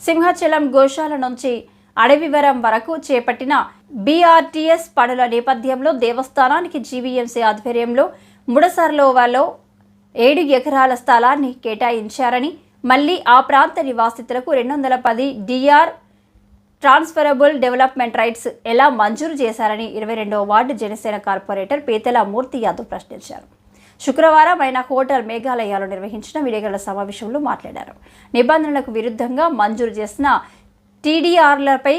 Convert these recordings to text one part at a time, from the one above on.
సింహాచలం గోశాల నుంచి అడవివరం వరకు చేపట్టిన బీఆర్టీఎస్ పనుల నేపథ్యంలో దేవస్థానానికి జీవీఎంసీ ఆధ్వర్యంలో ముడసర్లోవలో 7 ఎకరాల స్థలాన్ని కేటాయించారని, మళ్లీ ఆ ప్రాంత నివాసితులకు 210 డిఆర్ ట్రాన్స్ఫరబుల్ డెవలప్మెంట్ రైట్స్ ఎలా మంజూరు చేశారని 22వ వార్డు జనసేన కార్పొరేటర్ పేతల మూర్తి యాదవ్ ప్రశ్నించారు. శుక్రవారం ఆయన హోటల్ మేఘాలయాలో నిర్వహించిన విలేకరుల సమావేశంలో మాట్లాడారు. నిబంధనలకు విరుద్ధంగా మంజూరు చేసిన టీడీఆర్లపై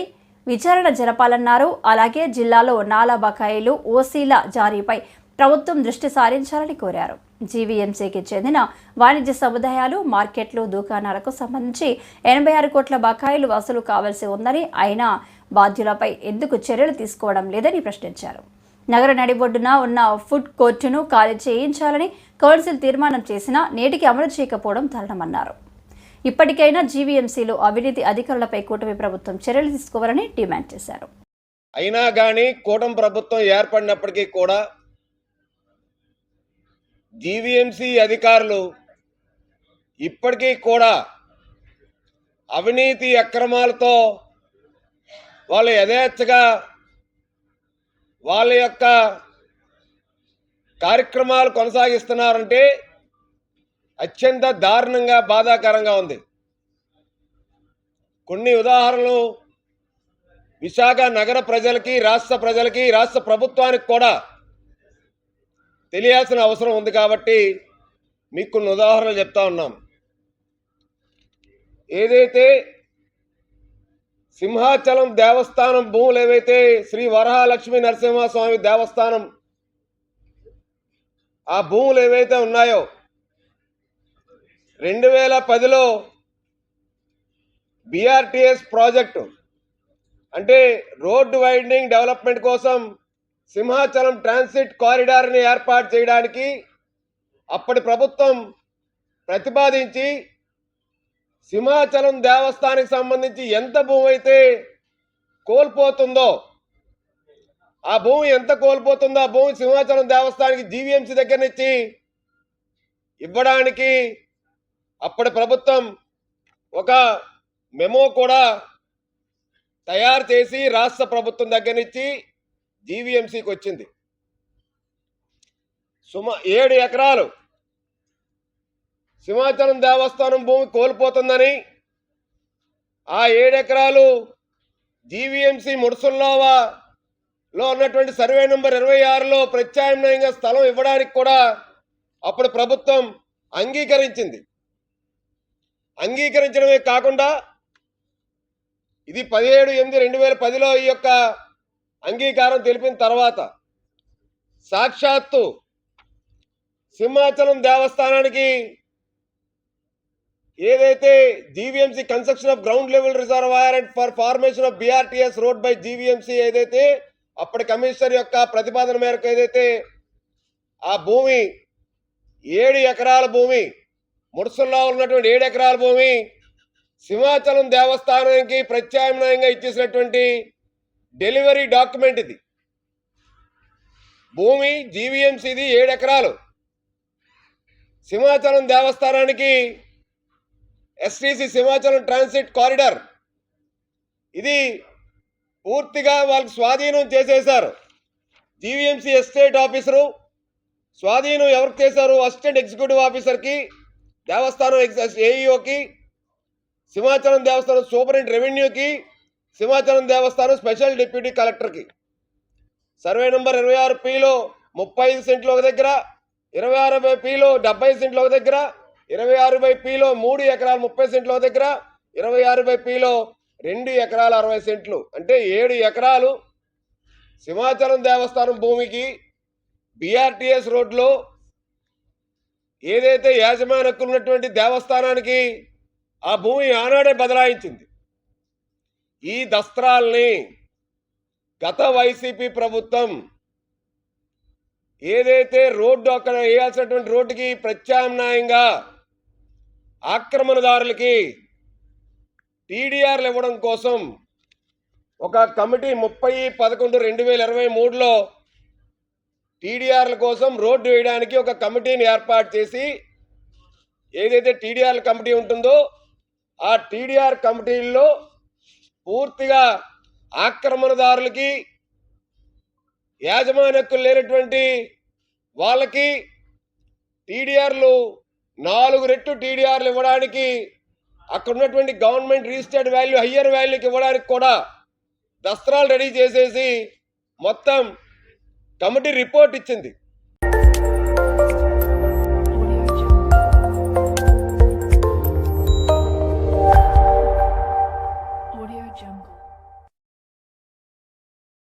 విచారణ జరపాలన్నారు. అలాగే జిల్లాలో నాలా బకాయిలు, ఓసీల జారీపై ప్రభుత్వం దృష్టి సారించాలని కోరారు. జీవీఎంసీకి చెందిన వాణిజ్య సముదాయాలు, మార్కెట్లు, దుకాణాలకు సంబంధించి 86 కోట్ల బకాయిలు వసూలు కావాల్సి ఉందని, అయినా బాధ్యులపై ఎందుకు చర్యలు తీసుకోవడం లేదని ప్రశ్నించారు. నగర నడిబొడ్డున ఉన్న ఫుడ్ కోర్టును ఖాళీ చేయించాలని కౌన్సిల్ తీర్మానం చేసినా నేటికి అమలు చేయకపోవడం దారుణమన్నారు. ఇప్పటికైనా జీవీఎంసీలో అవినీతి అధికారులపై కూటమి ప్రభుత్వం చర్యలు తీసుకోవాలని డిమాండ్ చేశారు. అయినా కానీ కూటమి ప్రభుత్వం ఏర్పడినప్పటికీ కూడా జీవీఎంసీ అధికారులు ఇప్పటికీ కూడా అవినీతి అక్రమాలతో వాళ్ళు యథేచ్ఛగా వాళ్ళ యొక్క కార్యక్రమాలు కొనసాగిస్తున్నారంటే అత్యంత దారుణంగా, బాధాకరంగా ఉంది. కొన్ని ఉదాహరణలు విశాఖ నగర ప్రజలకి, రాష్ట్ర ప్రజలకి, రాష్ట్ర ప్రభుత్వానికి కూడా తెలియాల్సిన అవసరం ఉంది కాబట్టి మీకు కొన్ని ఉదాహరణలు చెప్తా ఉన్నాం. ఏదైతే సింహాచలం దేవస్థానం భూములు ఏవైతే శ్రీ వరహాలక్ష్మీ నరసింహస్వామి దేవస్థానం ఆ భూములు ఏవైతే ఉన్నాయో 2010లో బీఆర్టీఎస్ ప్రాజెక్టు అంటే రోడ్డు వైడనింగ్ డెవలప్మెంట్ కోసం సింహాచలం ట్రాన్సిట్ కారిడార్ని ఏర్పాటు చేయడానికి అప్పటి ప్రభుత్వం ప్రతిపాదించి సింహాచలం దేవస్థానానికి సంబంధించి ఎంత భూమి అయితే కోల్పోతుందో ఆ భూమి ఆ భూమి సింహాచలం దేవస్థానానికి జీవీఎంసీ దగ్గర నుంచి ఇవ్వడానికి అప్పటి ప్రభుత్వం ఒక మెమో కూడా తయారు చేసి రాష్ట్ర ప్రభుత్వం దగ్గర నుంచి జీవీఎంసీకి వచ్చింది. 7 ఎకరాలు సింహాచలం దేవస్థానం భూమి కోల్పోతుందని, ఆ 7 ఎకరాలు జీవీఎంసీ ముడసల్లోవలో ఉన్నటువంటి సర్వే నెంబర్ 26లో ప్రత్యామ్నాయంగా స్థలం ఇవ్వడానికి కూడా అప్పుడు ప్రభుత్వం అంగీకరించడమే కాకుండా ఇది 17/8/2010లో ఈ యొక్క అంగీకారం తెలిపిన తర్వాత సాక్షాత్తు సింహాచలం దేవస్థానానికి ఏదైతే GVMC construction of ground level reservoir and for formation of BRTS road by GVMC ఏదైతే అప్పటి కమిషనర్ యొక్క ప్రతిపాదన మేరకు ఏదైతే ఆ భూమి 7 ఎకరాల భూమి ముడసల్లో ఉన్నటువంటి 7 ఎకరాల భూమి సింహాచలం దేవస్థానానికి ప్రత్యామ్నాయంగా ఇచ్చేసినటువంటి డెలివరీ డాక్యుమెంట్ ఇది. భూమి జీవీఎంసీది 7 ఎకరాలు, సింహాచలం దేవస్థానానికి ఎస్టీసీ సింహాచలం ట్రాన్సిట్ కారిడార్ ఇది పూర్తిగా వాళ్ళకి స్వాధీనం చేసేశారు. జీవీఎంసీ ఎస్టేట్ ఆఫీసరు స్వాధీనం ఎవరికి చేశారు? అసిస్టెంట్ ఎగ్జిక్యూటివ్ ఆఫీసర్కి, దేవస్థానం ఏఈఓకి, సింహాచలం దేవస్థానం సూపరింట్ రెవెన్యూకి, సింహాచలం దేవస్థానం స్పెషల్ డిప్యూటీ కలెక్టర్కి. సర్వే నెంబర్ 26Pలో 35 సెంట్లు ఒక దగ్గర, 26Pలో 70 సెంట్లు ఒక దగ్గర, 26Pలో 3 ఎకరాలు 30 సెంట్లు ఒక దగ్గర, 26Pలో 2 ఎకరాలు 60 సెంట్లు అంటే 7 ఎకరాలు సింహాచలం దేవస్థానం భూమికి బీఆర్టీఎస్ రోడ్లో ఏదైతే యాజమాన్య హక్కులు ఉన్నటువంటి దేవస్థానానికి ఆ భూమి ఆనాడే బదలాయించింది. ఈ దస్త్రాల్ని గత వైసీపీ ప్రభుత్వం ఏదైతే రోడ్డు అక్కడ వేయాల్సినటువంటి రోడ్డుకి ప్రత్యామ్నాయంగా ఆక్రమణదారులకి టీడీఆర్లు ఇవ్వడం కోసం ఒక కమిటీ 30/11/2023లో టీడీఆర్ల కోసం రోడ్డు వేయడానికి ఒక కమిటీని ఏర్పాటు చేసి ఏదైతే టీడీఆర్ల కమిటీ ఉంటుందో ఆ టీడీఆర్ కమిటీల్లో పూర్తిగా ఆక్రమణదారులకి, యాజమాన్య హక్కులు లేనటువంటి వాళ్ళకి టీడీఆర్లు 4 రెట్లు టీడీఆర్లు ఇవ్వడానికి, అక్కడ ఉన్నటువంటి గవర్నమెంట్ రిజిస్టర్డ్ వాల్యూ హయ్యర్ వాల్యూకి ఇవ్వడానికి కూడా దస్త్రాలు రెడీ చేసేసి మొత్తం కమిటీ రిపోర్ట్ ఇచ్చింది.